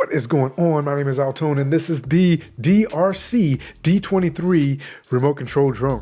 What is going on? My name is AlTone, and this is the DEERC D23 remote control drone.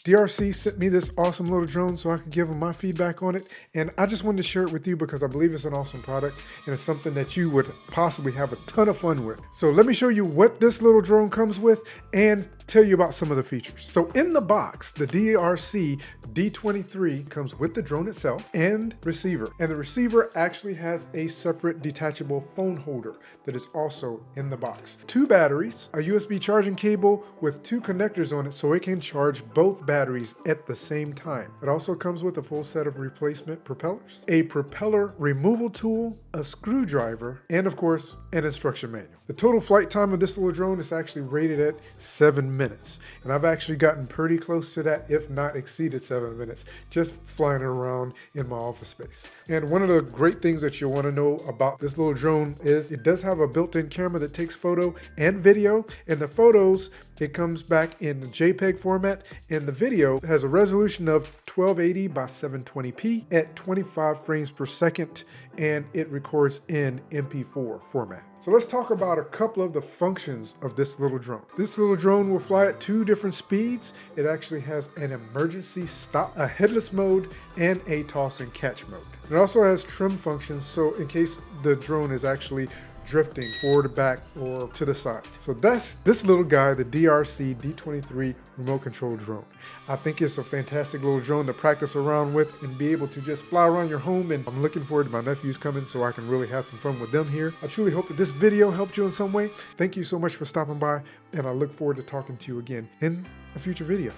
DEERC sent me this awesome little drone so I could give them my feedback on it, and I just wanted to share it with you because I believe it's an awesome product and it's something that you would possibly have a ton of fun with. So let me show you what this little drone comes with and tell you about some of the features. So in the box, the DEERC D23 comes with the drone itself and receiver, and the receiver actually has a separate detachable phone holder that is also in the box. 2 batteries, a USB charging cable with 2 connectors on it so it can charge both batteries at the same time. It also comes with a full set of replacement propellers, a propeller removal tool, a screwdriver, and of course, an instruction manual. The total flight time of this little drone is actually rated at 7 minutes. And I've actually gotten pretty close to that, if not exceeded 7 minutes, just flying around in my office space. And one of the great things that you'll want to know about this little drone is it does have a built-in camera that takes photo and video. And the photos, it comes back in Jpeg format, and the video has a resolution of 1280 by 720p at 25 frames per second, and it records in MP4 format. So let's talk about a couple of the functions of this little drone. This little drone will fly at 2 different speeds. It actually has an emergency stop, a headless mode, and a toss and catch mode. It also has trim functions, so in case the drone is actually drifting forward, back, or to the side. So that's this little guy, the DEERC D23 remote control drone. I think it's a fantastic little drone to practice around with and be able to just fly around your home, and I'm looking forward to my nephews coming so I can really have some fun with them here. I truly hope that this video helped you in some way. Thank you so much for stopping by, and I look forward to talking to you again in a future video.